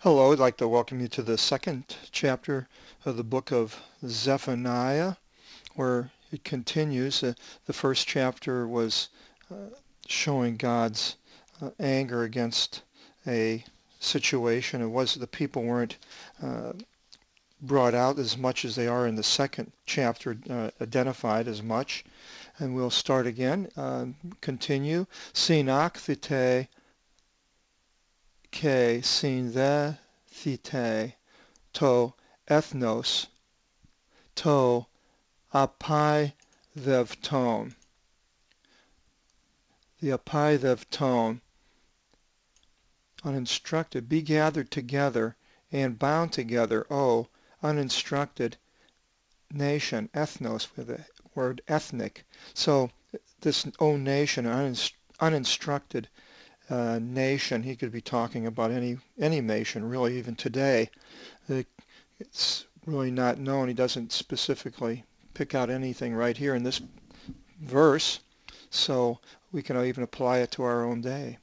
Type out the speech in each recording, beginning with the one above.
Hello, I'd like to welcome you to the second chapter of the book of Zephaniah, where it continues. The first chapter was uh, showing God's anger against a situation. It was the people weren't uh, brought out as much as they are in the second chapter, identified as much. And we'll start again, continue. Sinak thite ke sin the thite to ethnos to apaithev tone. The apaithev tone, uninstructed, be gathered together and bound together, O uninstructed nation, ethnos with the word ethnic. So this O nation, uninstructed nation, he could be talking about any nation, really, even today. It's really not known. He doesn't specifically pick out anything right here in this verse, so we can even apply it to our own day.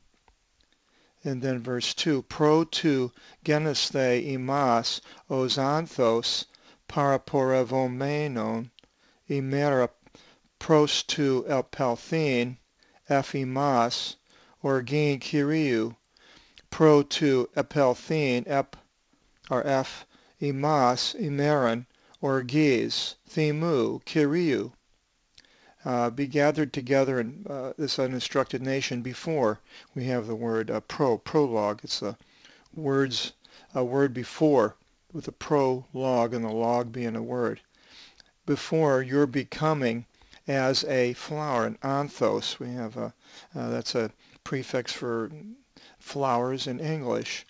And then verse 2, pro tu genesthe imas os anthos paraporevomenon imera pros tu elpelthin ephimas orgin kyriou pro tu epelthin ep or f imas imeron orgis thimu kyriou. Be gathered together in this uninstructed nation before we have the word prologue. It's a word before with a prologue and the log being a word. Before you're becoming as a flower, an anthos. We have that's a prefix for flowers in English.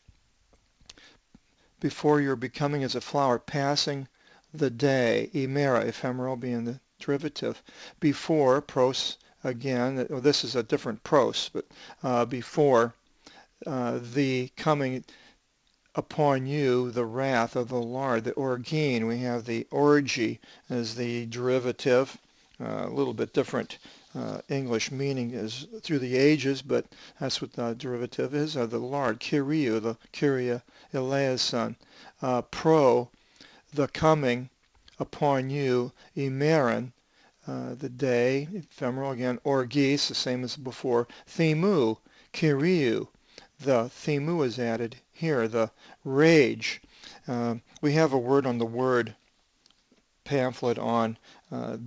Before you're becoming as a flower, passing the day, emera, ephemeral being the derivative. Before, pros, again, well, this is a different pros, but before the coming upon you, the wrath of the Lord, the orgin, we have the orgy as the derivative, a little bit different English meaning is through the ages, but that's what the derivative is, the Lord, Kyriou, the Kyria eleison, pro, the coming upon you, emeron, the day, ephemeral again, orgis, the same as before, thimu, kyriou, the thimu is added here, the rage. We have a word on the word pamphlet on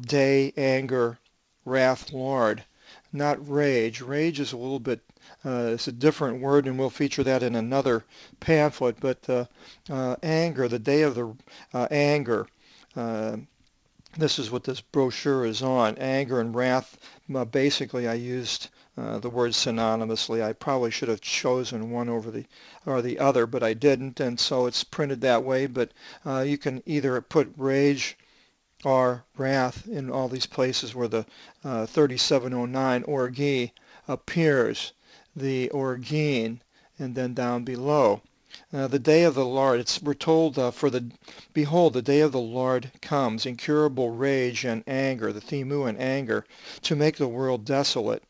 day, anger, wrath, Lord, not rage. Rage is a little bit, it's a different word, and we'll feature that in another pamphlet, but anger, the day of the anger. This is what this brochure is on, anger and wrath. Basically, I used the word synonymously. I probably should have chosen one over the other, but I didn't, and so it's printed that way. But you can either put rage or wrath in all these places where the 3709 orgi appears, the orgin, and then down below. The day of the Lord, we're told, behold, the day of the Lord comes, incurable rage and anger, the thimu and anger, to make the world desolate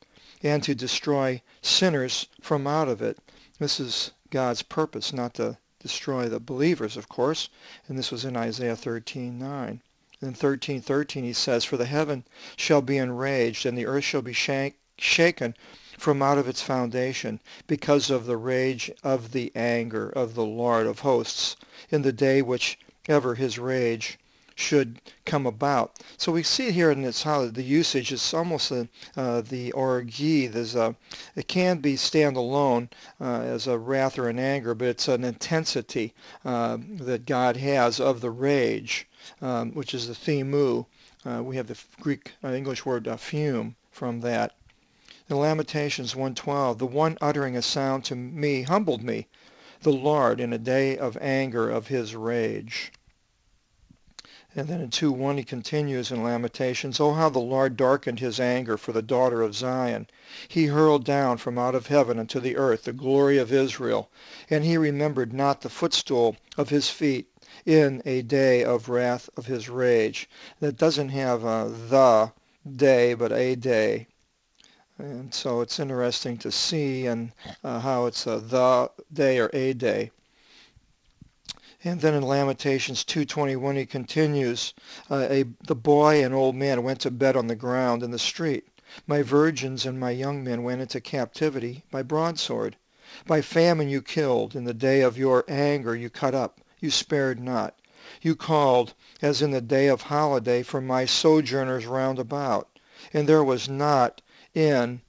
and to destroy sinners from out of it. This is God's purpose, not to destroy the believers, of course, and this was in Isaiah 13:9. In 13:13 he says, for the heaven shall be enraged, and the earth shall be shaken from out of its foundation, because of the rage of the anger of the Lord of hosts, in the day which ever his rage should come about. So we see here in this how the usage is almost the orgy. It can be standalone as a wrath or an anger, but it's an intensity that God has of the rage, which is the thimu. We have the Greek English word fume from that. In Lamentations 1:12, the one uttering a sound to me humbled me, the Lord, in a day of anger of his rage. And then in 2:1 he continues in Lamentations, oh how the Lord darkened his anger for the daughter of Zion. He hurled down from out of heaven unto the earth the glory of Israel, and he remembered not the footstool of his feet in a day of wrath of his rage. That doesn't have the day, but a day. And so it's interesting to see and how it's the day or a day. And then in Lamentations 2:21 he continues, the boy and old man went to bed on the ground in the street. My virgins and my young men went into captivity by broadsword. By famine you killed, in the day of your anger you cut up, you spared not. You called, as in the day of holiday, for my sojourners round about. And there was not in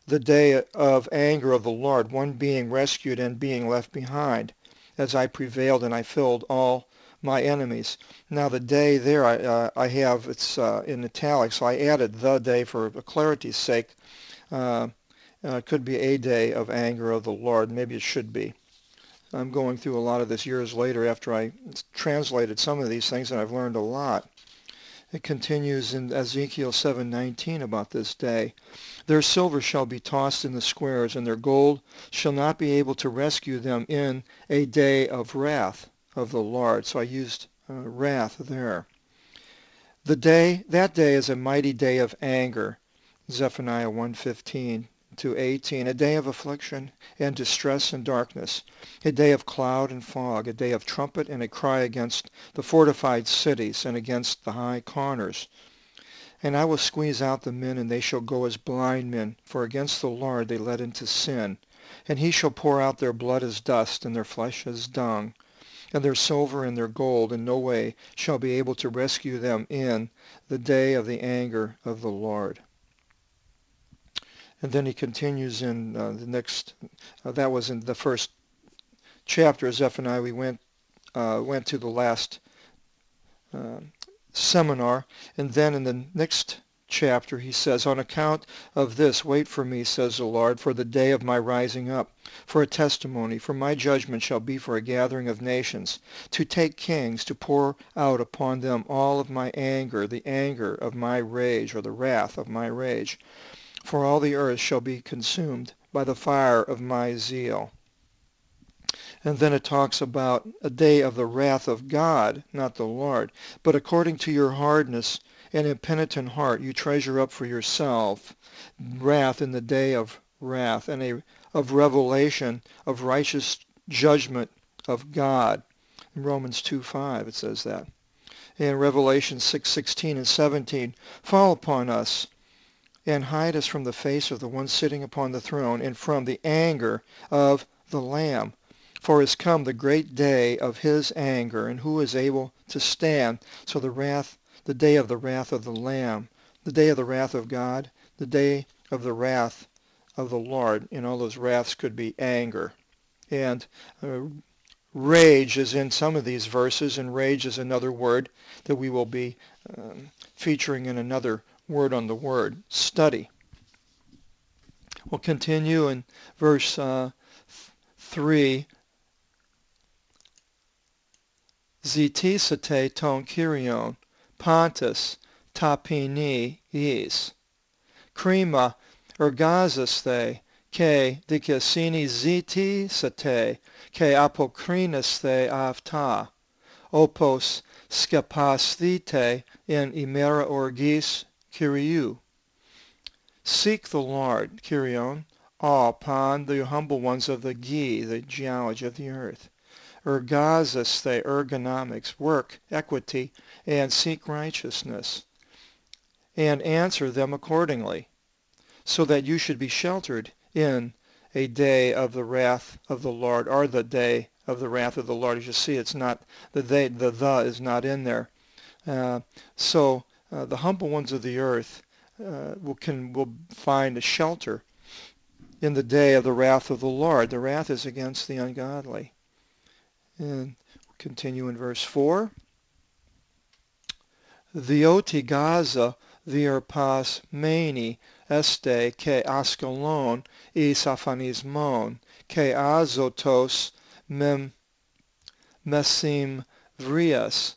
the day of anger of the Lord one being rescued and being left behind, as I prevailed and I filled all my enemies. Now the day there I have, it's in italics, so I added the day for clarity's sake. It could be a day of anger of the Lord. Maybe it should be. I'm going through a lot of this years later after I translated some of these things, and I've learned a lot. It continues in Ezekiel 7:19 about this day. Their silver shall be tossed in the squares, and their gold shall not be able to rescue them in a day of wrath of the Lord. So I used wrath there. That day is a mighty day of anger. Zephaniah 1:15-18, a day of affliction and distress and darkness, a day of cloud and fog, a day of trumpet and a cry against the fortified cities and against the high corners. And I will squeeze out the men, and they shall go as blind men, for against the Lord they led into sin. And he shall pour out their blood as dust, and their flesh as dung, and their silver and their gold in no way shall be able to rescue them in the day of the anger of the Lord. And then he continues in the next, that was in the first chapter of Zephaniah. We went to the last seminar. And then in the next chapter he says, on account of this, wait for me, says the Lord, for the day of my rising up, for a testimony, for my judgment shall be for a gathering of nations, to take kings, to pour out upon them all of my anger, the anger of my rage, or the wrath of my rage. For all the earth shall be consumed by the fire of my zeal. And then it talks about a day of the wrath of God, not the Lord. But according to your hardness and impenitent heart, you treasure up for yourself wrath in the day of wrath, and of revelation of righteous judgment of God. In Romans 2:5 it says that. In Revelation 6:16 and 17, fall upon us and hide us from the face of the one sitting upon the throne and from the anger of the Lamb. For is come the great day of his anger, and who is able to stand? So the day of the wrath of the Lamb, the day of the wrath of God, the day of the wrath of the Lord. And all those wraths could be anger. And rage is in some of these verses, and rage is another word that we will be featuring in another word on the word study. We'll continue in verse 3. Zetisate ton Kyrion, Pontus, tapini is. Crema ergaziste, ke dikasini zetisate, ke apokrinaste avta, opos skapasthite in imera orgis Kyriou. Seek the Lord, Kyrion, all upon the humble ones of the geology of the earth. Ergaziste, ergonomics, work, equity, and seek righteousness, and answer them accordingly, so that you should be sheltered in a day of the wrath of the Lord, or the day of the wrath of the Lord. As you see, it's not the is not in there. So the humble ones of the earth will find a shelter in the day of the wrath of the Lord. The wrath is against the ungodly. And we'll continue in verse 4. Dioti Gaza virpas meni este ke Askelon e Saphanismon ke Azotos mesim vrias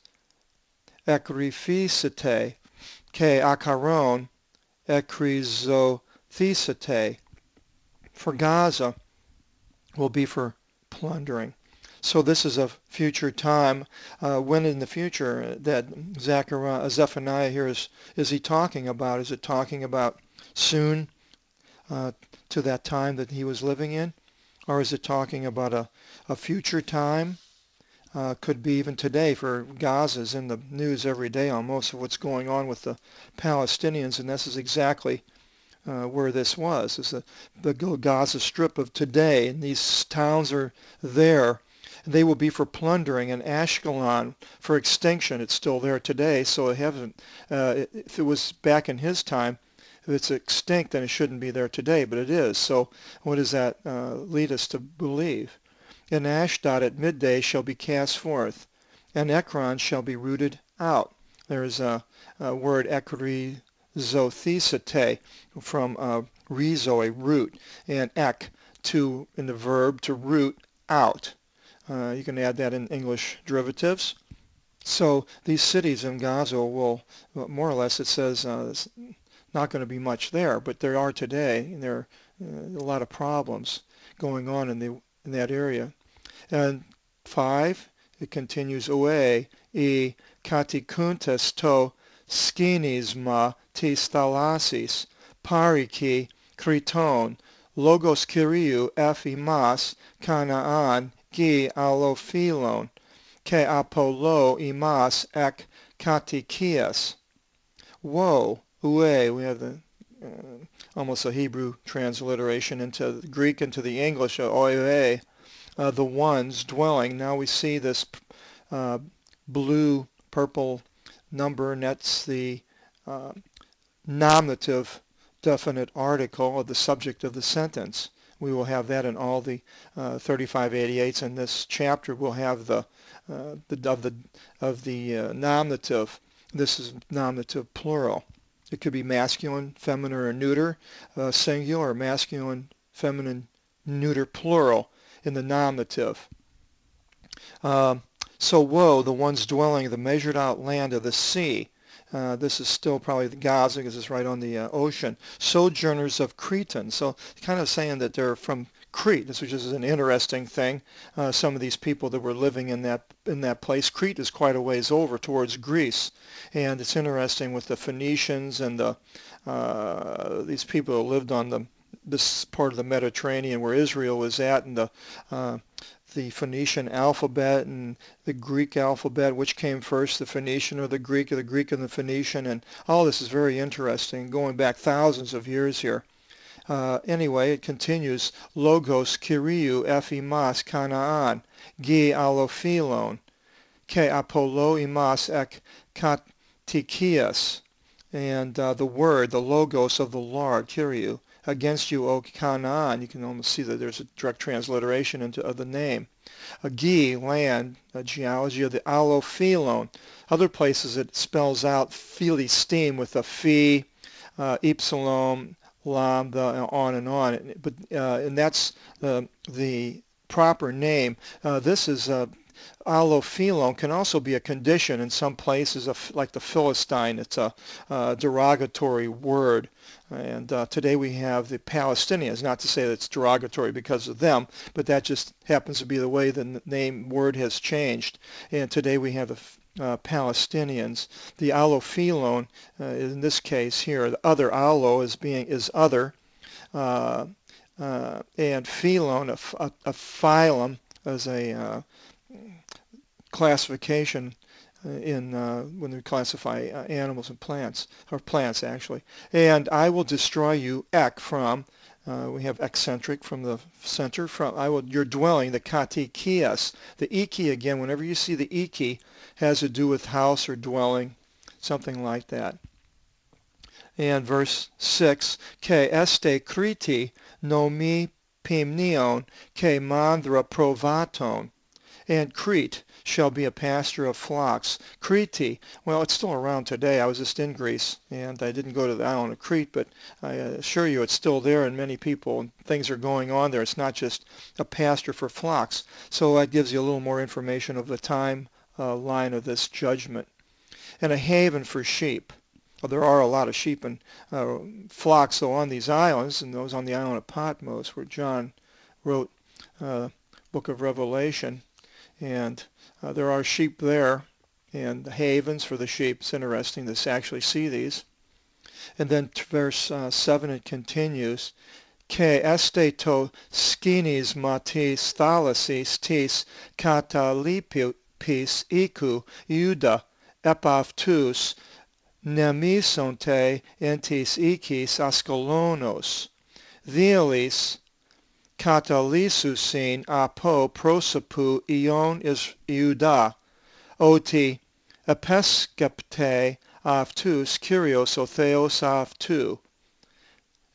ekrificite ke Akaron ekrizothisite. For Gaza will be for plundering. So this is a future time. When in the future that Zephaniah here is he talking about? Is it talking about soon to that time that he was living in? Or is it talking about a future time could be even today for Gaza's in the news every day on most of what's going on with the Palestinians, and this is exactly where this was, is the Gaza Strip of today, and these towns are there. They will be for plundering, and Ashkelon for extinction. It's still there today, so it haven't. If it was back in his time, if it's extinct, then it shouldn't be there today, but it is. So what does that lead us to believe? And Ashdod at midday shall be cast forth, and Ekron shall be rooted out. There's a word ekrizothisate from rhizo, a root, and ek to in the verb to root out. You can add that in English derivatives. So these cities in Gaza will, more or less, it says it's not going to be much there, but there are today, and there are a lot of problems going on in that area. And 5, it continues, Oe e katikuntes to skinisma tis thalasis, pariki kriton, logos kyriou ephimas kanaan gi allophilon, ke apollo imas ek katikias. Woe, Oe, we have the almost a Hebrew transliteration into the Greek into the English, oe, the ones dwelling. Now we see this blue, purple number, and that's the nominative definite article of the subject of the sentence. We will have that in all the 3588s. In this chapter, we'll have the nominative. This is nominative plural. It could be masculine, feminine, or neuter, singular, masculine, feminine, neuter, plural in the nominative. So woe, the ones dwelling the measured out land of the sea. This is still probably the Gaza because it's right on the ocean. Sojourners of Cretan. So kind of saying that they're from Crete, which is an interesting thing. Some of these people that were living in that place. Crete is quite a ways over towards Greece, and it's interesting with the Phoenicians and these people who lived on this part of the Mediterranean where Israel was at, and the Phoenician alphabet and the Greek alphabet, which came first, the Phoenician or the Greek and the Phoenician, and all this is very interesting, going back thousands of years here. Anyway, it continues, Logos Kyriou ephimas Kanaan, gi allophilon, ke apollo imas ek katikias, and the word, the Logos of the Lord, Kyriou, against you, O Canaan. You can almost see that there's a direct transliteration of the name. Gi, land, geology of the allophilon. Other places it spells out Philistim with a phi, ipsilon, lam, on and on. But and that's the proper name. This is allophilon can also be a condition in some places, like the Philistine. It's a derogatory word. And today we have the Palestinians, not to say that it's derogatory because of them, but that just happens to be the way the name word has changed. And today we have the Palestinians. The allophilon, in this case here, the other allo is other, and philon, a phylum, as a classification in when they classify animals and plants, or plants actually. And I will destroy you, ek, from, we have eccentric from the center, from your dwelling, the katikias. The iki, again, whenever you see the iki, has to do with house or dwelling, something like that. And verse 6, ke este kriti nomi pimnion ke mandra provaton. And Crete shall be a pasture of flocks. Crete, well, it's still around today. I was just in Greece, and I didn't go to the island of Crete, but I assure you it's still there, and many people and things are going on there. It's not just a pasture for flocks. So that gives you a little more information of the time line of this judgment. And a haven for sheep. Well, there are a lot of sheep and flocks though on these islands, and those on the island of Patmos, where John wrote Book of Revelation. And there are sheep there, and the havens for the sheep. It's interesting to actually see these. And then verse 7, it continues, Ke este to skinis matis thalasis tis peace, iku, Iuda, epaftus, nemisonte entis ikis askolonos, thielis, katalisousin apo prosopu ion is Iuda, oti episkepte aftus Kyrios o theos aftu.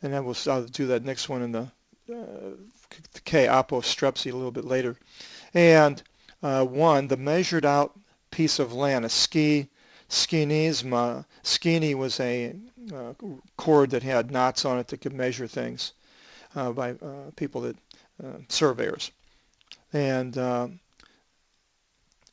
And then I'll do that next one in the K apostrepsy a little bit later. And one, the measured out piece of land, a skinisma. Skini was a cord that had knots on it that could measure things by people that surveyors. And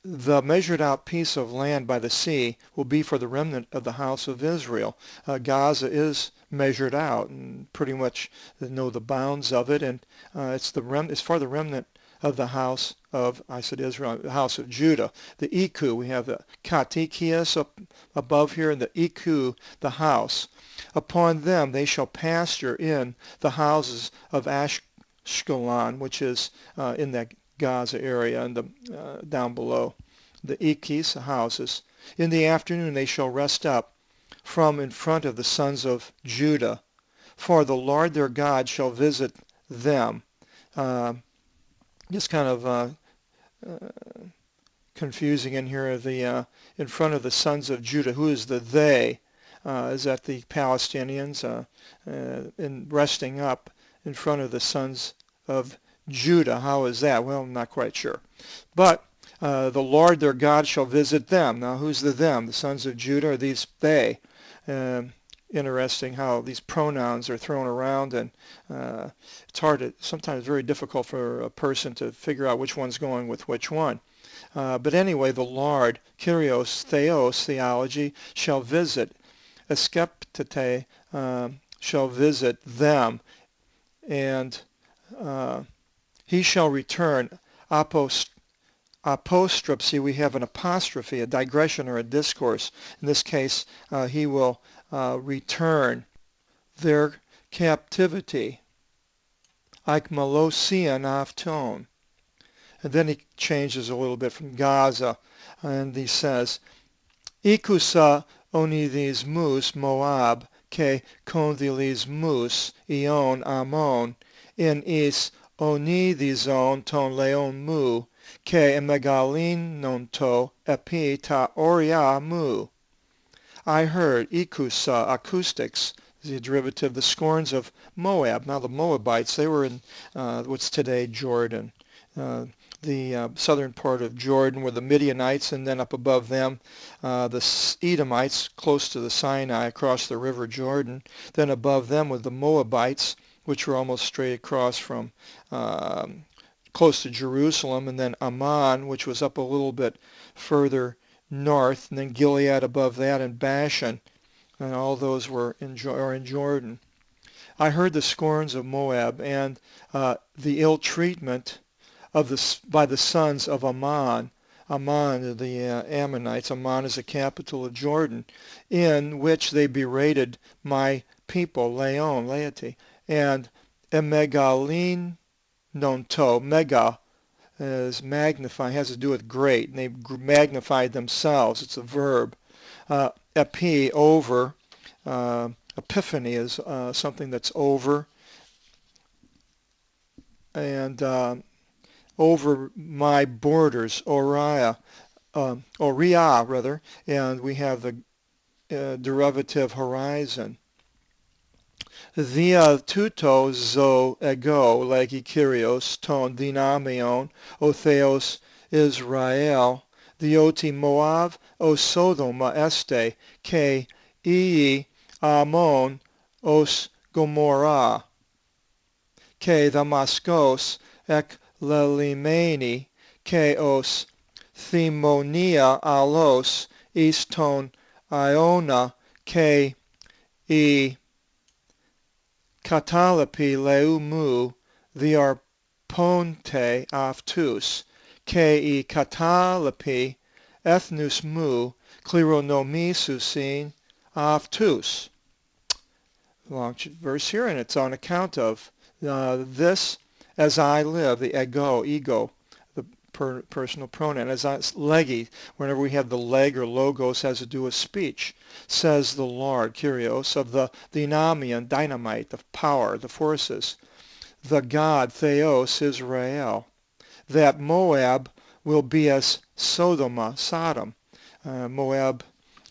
the measured out piece of land by the sea will be for the remnant of the house of Israel. Gaza is measured out and pretty much know the bounds of it, and it's for the remnant of the house of, I said Israel, the house of Judah. The Iku, we have the Katikias up above here, and the Iku, the house. Upon them they shall pasture in the houses of Ashkelon, which is in that Gaza area and down below. The Ikis, the houses. In the afternoon they shall rest up from in front of the sons of Judah, for the Lord their God shall visit them. Just kind of confusing in here, the in front of the sons of Judah. Who is the they? Is that the Palestinians in resting up in front of the sons of Judah? How is that? Well, I'm not quite sure. But the Lord their God shall visit them. Now, who's the them? The sons of Judah, or these they? Interesting how these pronouns are thrown around, and it's sometimes very difficult for a person to figure out which one's going with which one. But anyway, the Lord, Kyrios, Theos, theology, shall visit. Eskeptete shall visit them, and he shall return. Apostrepsy, we have an apostrophe, a digression or a discourse. In this case, he will return their captivity. Aikmalosian afton. And then he changes a little bit from Gaza, and he says, Ikusa onidis mus Moab, ke kondilis mus ion amon, in is onidison ton leon mu, ke emegalin nonto epi ta oria mu. I heard ikusa, acoustics, the derivative, the scorns of Moab. Now the Moabites, they were in what's today Jordan. The southern part of Jordan were the Midianites, and then up above them the Edomites close to the Sinai across the river Jordan. Then above them were the Moabites, which were almost straight across from close to Jerusalem, and then Ammon, which was up a little bit further north, and then Gilead above that, and Bashan, and all those were in Jordan. I heard the scorns of Moab and the ill treatment by the sons of Ammon. Ammon, the Ammonites. Ammon is the capital of Jordan, in which they berated my people, laity, and emegalin nonto. Mega is magnify, has to do with great, and they magnified themselves. It's a verb. Epi, over. Epiphany is something that's over, and over my borders, Oria rather, and we have the derivative horizon. Dia tuto zo ego legi Kyrios ton dynamion o theos Israel, dioti Moav o Sodoma este ke ii Amon os Gomorrah, ke Damascos ek lelimeni ke os Thimonia alos iston Iona ke e Katalapi leumu diarponte aftus ke e Katalapi ethnus mu klironomisusin aftus. Long verse here, and it's on account of this as I live, the ego, the personal pronoun. As legi, whenever we have the leg or logos, has to do with speech. Says the Lord, Kyrios, of the dynamion, dynamite, the power, the forces. The God, Theos, Israel. That Moab will be as Sodom. Moab,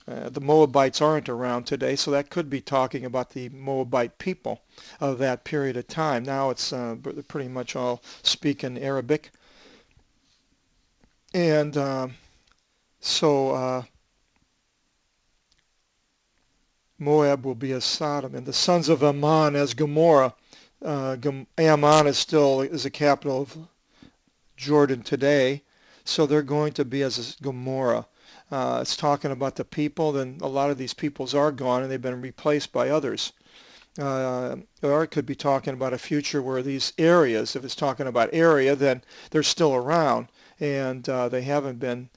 the Moabites aren't around today, so that could be talking about the Moabite people of that period of time. Now it's pretty much all speak in Arabic. And so Moab will be as Sodom, and the sons of Ammon as Gomorrah. Ammon is the capital of Jordan today, so they're going to be as Gomorrah. It's talking about the people, then a lot of these peoples are gone and they've been replaced by others. Or it could be talking about a future where these areas, if it's talking about area, then they're still around and they haven't been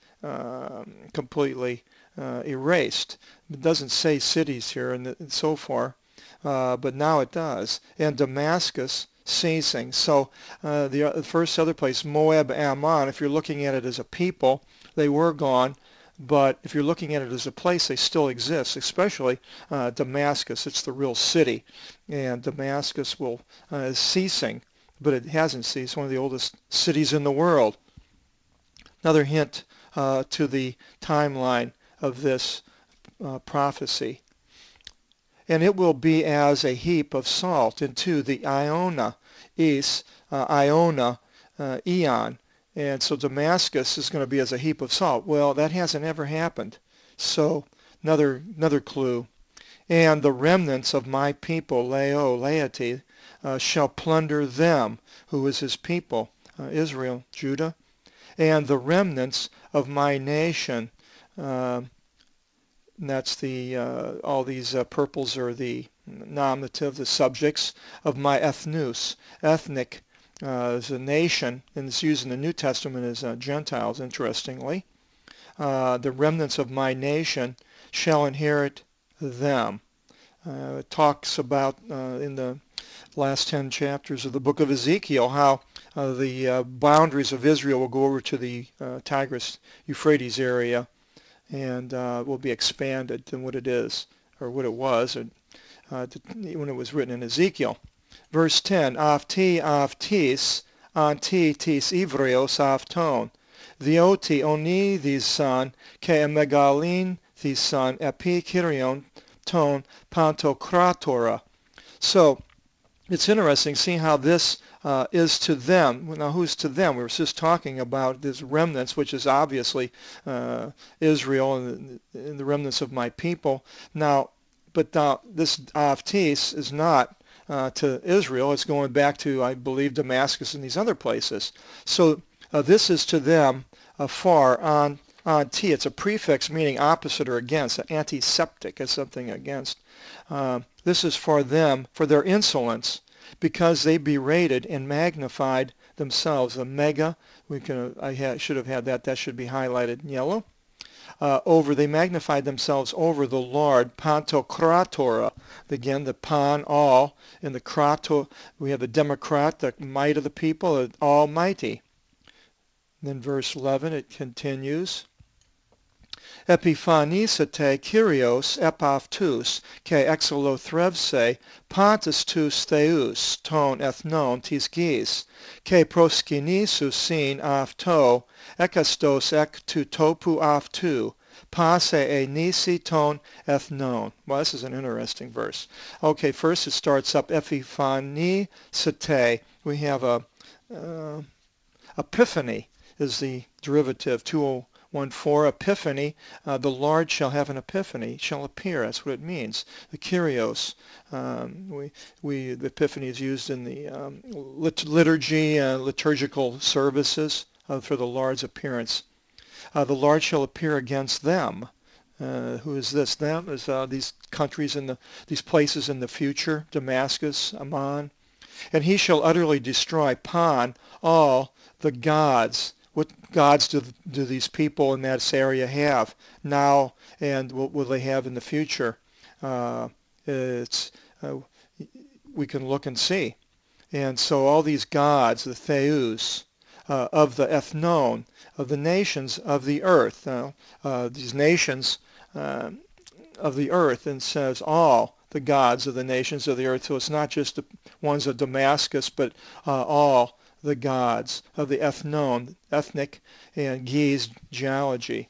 completely erased. It doesn't say cities here and so far, but now it does. And Damascus ceasing. So the first other place, Moab, Ammon, if you're looking at it as a people, they were gone. But if you're looking at it as a place, they still exist, especially Damascus. It's the real city. And Damascus is ceasing, but it hasn't ceased. One of the oldest cities in the world. Another hint to the timeline of this prophecy. And it will be as a heap of salt into the Iona, Eon. And so Damascus is going to be as a heap of salt. Well, that hasn't ever happened. So another clue. And the remnants of my people, laity, shall plunder them, who is his people, Israel, Judah. And the remnants of my nation, and that's all these purples are the nominative, the subjects of my ethnus. Ethnic is a nation, and it's used in the New Testament as Gentiles, interestingly. The remnants of my nation shall inherit them. It talks about in the last 10 chapters of the book of Ezekiel how the boundaries of Israel will go over to the Tigris-Euphrates area and will be expanded than what it is, or what it was when it was written in Ezekiel. Verse 10, avtis, anti tis ivrios avton, dioti oni thison, ke emegalin thison, epi kyrion ton pantokratora. So it's interesting seeing how this is to them. Now, who's to them? We were just talking about this remnants, which is obviously Israel and the remnants of my people. Now, but this avtis is not to Israel. It's going back to, I believe, Damascus and these other places. So this is to them far on T. It's a prefix meaning opposite or against. Antiseptic is something against. This is for them, for their insolence, because they berated and magnified themselves. The mega, should have had that. That should be highlighted in yellow. They magnified themselves over the Lord, pantokratora. Again, the pan, all, and the krato, we have the democrat, the might of the people, the almighty. Then verse 11, it continues. Epiphanisate Kyrios epaftus ke exolothrevse pantus tus theus ton ethnon tis gis ke proskinisus sin afto ekastos ek tu topu aftu pase e nisi ton ethnon. Well, this is an interesting verse. Okay, first it starts up epiphanisate. We have epiphany is the derivative, 2014, epiphany, the Lord shall have an epiphany, shall appear, that's what it means. The Kyrios, the epiphany is used in the liturgy, liturgical services for the Lord's appearance. The Lord shall appear against them. Who is this? Them is these countries these places in the future, Damascus, Ammon. And he shall utterly destroy Pan, all the gods. What gods do these people in that area have now, and what will they have in the future? We can look and see. And so all these gods, the theus, of the ethnon, of the nations of the earth. These nations of the earth, and says all the gods of the nations of the earth. So it's not just the ones of Damascus, but all the gods of the ethnon, ethnic, and gees, geology.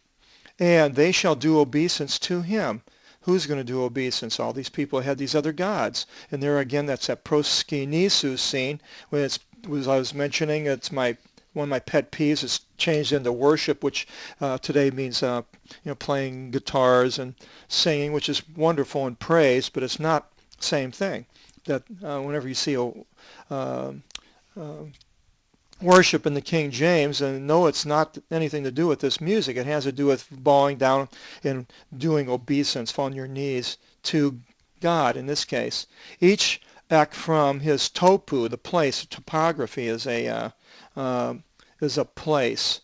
And they shall do obeisance to him. Who's going to do obeisance? All these people had these other gods. And there again, that's that proskenisu scene. When it's, as I was mentioning, it's one of my pet peeves. It's changed into worship, which today means playing guitars and singing, which is wonderful and praise, but it's not the same thing. That whenever you see worship in the King James, and no, it's not anything to do with this music. It has to do with bowing down and doing obeisance, falling on your knees to God in this case. Each act from his topu, the place, topography is a place,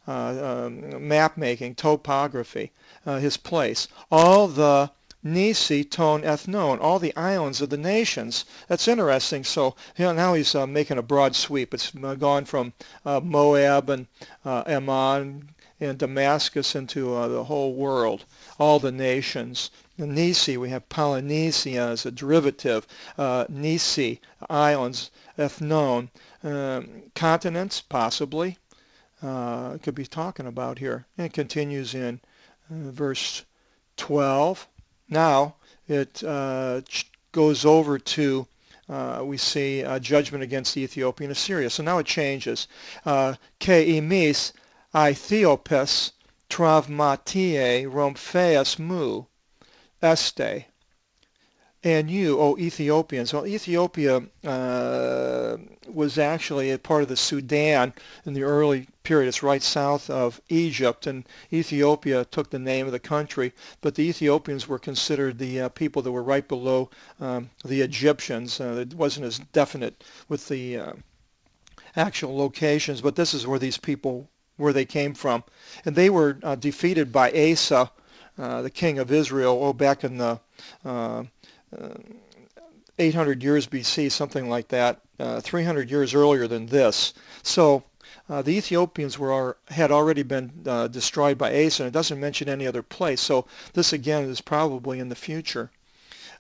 map making, topography, his place. All the Nisi, Ton, Ethnon, all the islands of the nations. That's interesting. So now he's making a broad sweep. It's gone from Moab and Ammon and Damascus into the whole world, all the nations. And Nisi, we have Polynesia as a derivative. Nisi, islands, Ethnon, continents, possibly. It could be talking about here. And it continues in verse 12. Now it goes over to, we see judgment against the Ethiopian Assyria. So now it changes. Ke emis Aethiopis travmatie rompheus mu este. And you, O Ethiopians. Well, Ethiopia was actually a part of the Sudan in the early period. It's right south of Egypt, and Ethiopia took the name of the country, but the Ethiopians were considered the people that were right below the Egyptians. It wasn't as definite with the actual locations, but this is where these people, where they came from. And they were defeated by Asa, the king of Israel, back in the 800 years BC, something like that, 300 years earlier than this. So the Ethiopians had already been destroyed by Asa, and it doesn't mention any other place. So this again is probably in the future.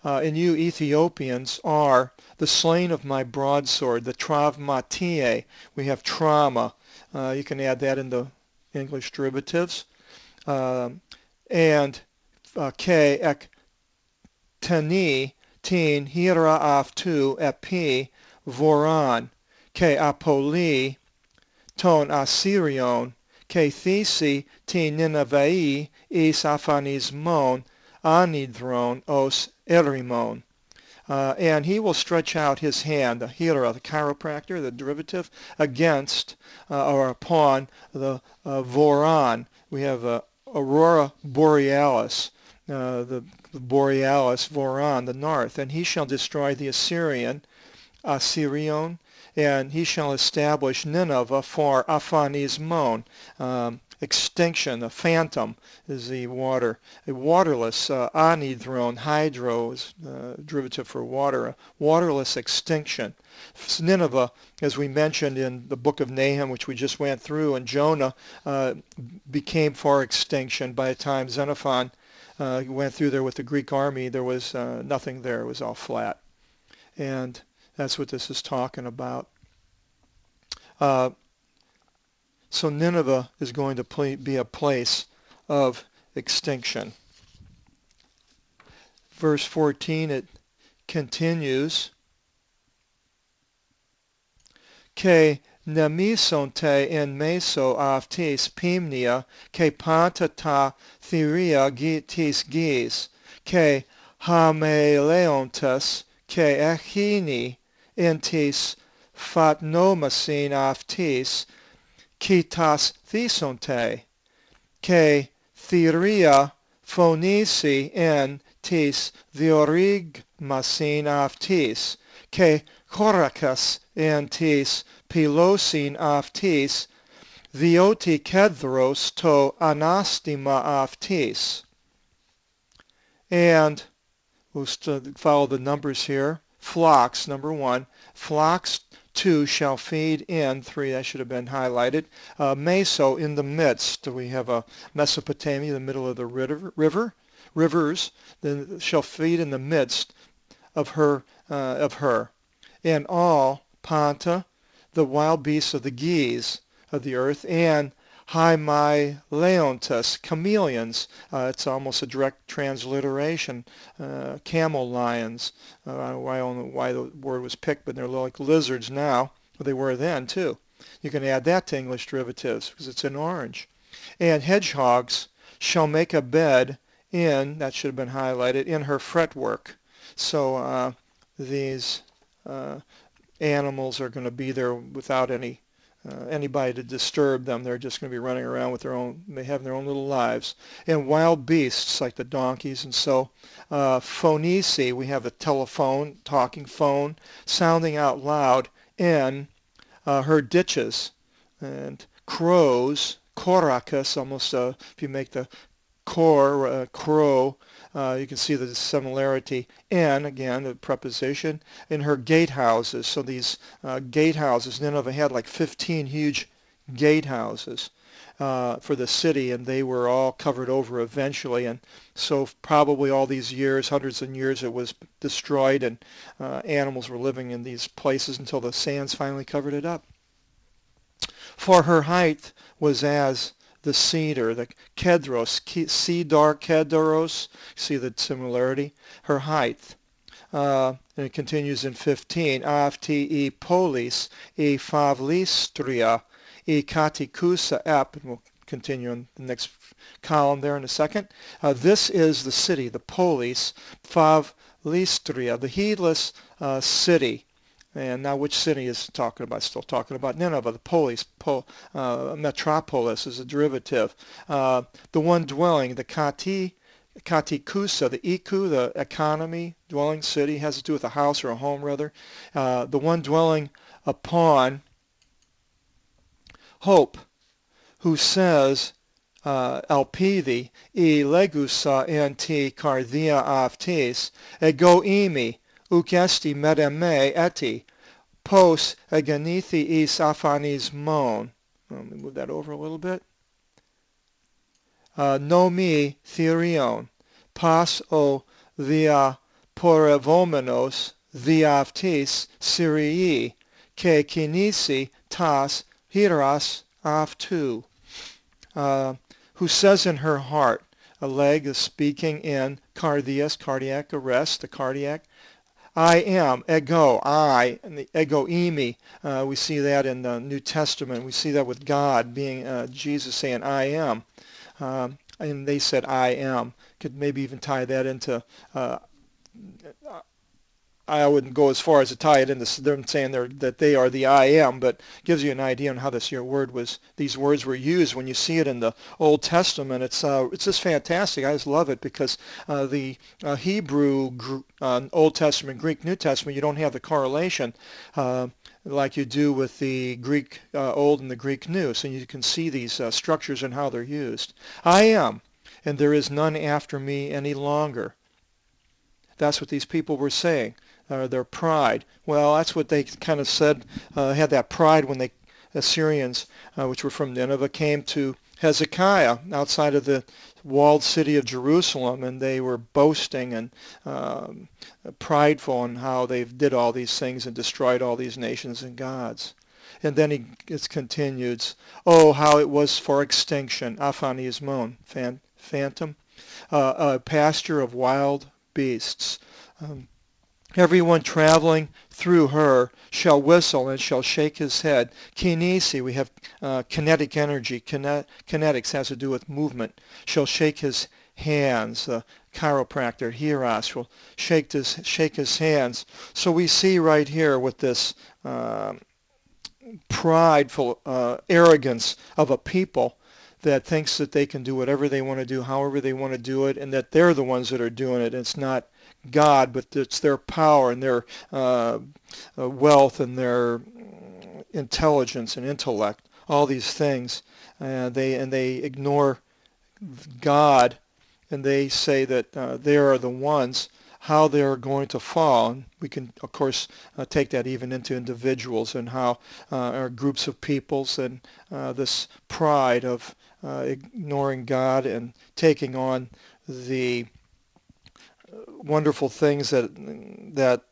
And you Ethiopians are the slain of my broadsword, the travmatie. We have trauma. You can add that in the English derivatives. And ke ek tani tin hira aftu epi voran ke apoli ton assyrion ke thesi tin ninevei is aphanismon anidron os erimon. And he will stretch out his hand, the hira, the chiropractor, the derivative, against or upon the voran. We have aurora borealis, the borealis, voran, the north. And he shall destroy the Assyrian, Assyrion, and he shall establish Nineveh for aphanismon, extinction. A phantom is the water. A waterless, anidron, hydro is derivative for water, a waterless extinction. Nineveh, as we mentioned in the book of Nahum, which we just went through, and Jonah, became for extinction by the time Xenophon went through there with the Greek army. There was nothing there. It was all flat. And that's what this is talking about. So Nineveh is going to be a place of extinction. Verse 14, it continues. Ke nemisonte in meso aftis pimnia, ke pantata theria tis gis, ke hameleontes, ke echini entis phatnomasin aftis, kitas thesonte, ke theria phonisi en tis theorigmasin aftis, ke chorakas en tis pilosin aftis, theoti kedros to anastima aftis. And we'll follow the numbers here. Flocks, number one. Flocks 2 shall feed in, 3 that should have been highlighted, meso in the midst. We have a Mesopotamia, the middle of the rivers, then shall feed in the midst of her, and all panta, the wild beasts of the geese of the earth, and Haimaileontus, chameleons. It's almost a direct transliteration. Camel lions. I don't know why the word was picked, but they're like lizards now. Well, they were then too. You can add that to English derivatives because it's in orange. And hedgehogs shall make a bed in, that should have been highlighted, in her fretwork. So these animals are going to be there without anybody to disturb them. They're just going to be running around with they have their own little lives. And wild beasts like the donkeys. And so phonesi, we have a telephone, talking phone, sounding out loud in her ditches. And crows, koracus, almost if you make the crow, you can see the similarity. And again, the preposition, in her gatehouses. So these gatehouses, Nineveh had like 15 huge gatehouses for the city, and they were all covered over eventually. And so probably all these years, hundreds of years, it was destroyed, and animals were living in these places until the sands finally covered it up. For her height was as the cedar, the kedros, cedar kedros, see the similarity, her height. And it continues in 15, afti e polis e favlistria e katikusa ep, and we'll continue in the next column there in a second. This is the city, the polis, favlistria, the heedless city. And now which city is talking about? Still talking about Nineveh, the polis, metropolis is a derivative. The one dwelling, the katikusa, the iku, the economy, dwelling city, has to do with a house or a home rather. The one dwelling upon hope, who says, Alpithi, e legusa anti cardia aftes, ego imi, ukesti medeme eti, pos eganithi e saphanis mon. Let me move that over a little bit. Nomi therion, pas o via porevomenos viaftis Syrii, ke kinisi tas hiras aftu. Who says in her heart, a leg is speaking in cardias, cardiac arrest, the cardiac. I am, ego, I, and the ego eimi. We see that in the New Testament. We see that with God being, Jesus saying, I am. And they said, I am. Could maybe even tie that into, I wouldn't go as far as to tie it into them saying that they are the I am, but gives you an idea on how these words were used. When you see it in the Old Testament, it's just fantastic. I just love it because the Hebrew, Old Testament, Greek, New Testament, you don't have the correlation like you do with the Greek Old and the Greek New. So you can see these structures and how they're used. I am, and there is none after me any longer. That's what these people were saying. Their pride. Well, that's what they kind of said, had that pride when the Assyrians, which were from Nineveh, came to Hezekiah outside of the walled city of Jerusalem, and they were boasting and prideful in how they did all these things and destroyed all these nations and gods. And then it continues, oh, how it was for extinction, aphanismon, phantom, a pasture of wild beasts. Everyone traveling through her shall whistle and shall shake his head. Kinesi, we have kinetic energy. Kinetics has to do with movement. Shall shake his hands. The chiropractor, Hiras, will shake his hands. So we see right here with this prideful arrogance of a people that thinks that they can do whatever they want to do, however they want to do it, and that they're the ones that are doing it. It's not God, but it's their power and their wealth and their intelligence and intellect, all these things. They ignore God, and they say that they are the ones how they're going to fall. And we can, of course, take that even into individuals and how our groups of peoples and this pride of ignoring God and taking on the wonderful things that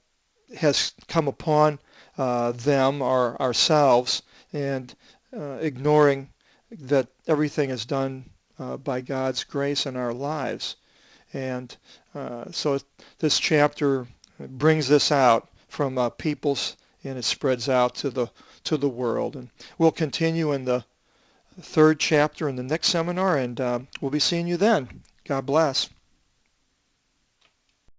has come upon them or ourselves, and ignoring that everything is done by God's grace in our lives. And so this chapter brings this out from peoples, and it spreads out to the world. And we'll continue in the third chapter in the next seminar, and we'll be seeing you then. God bless.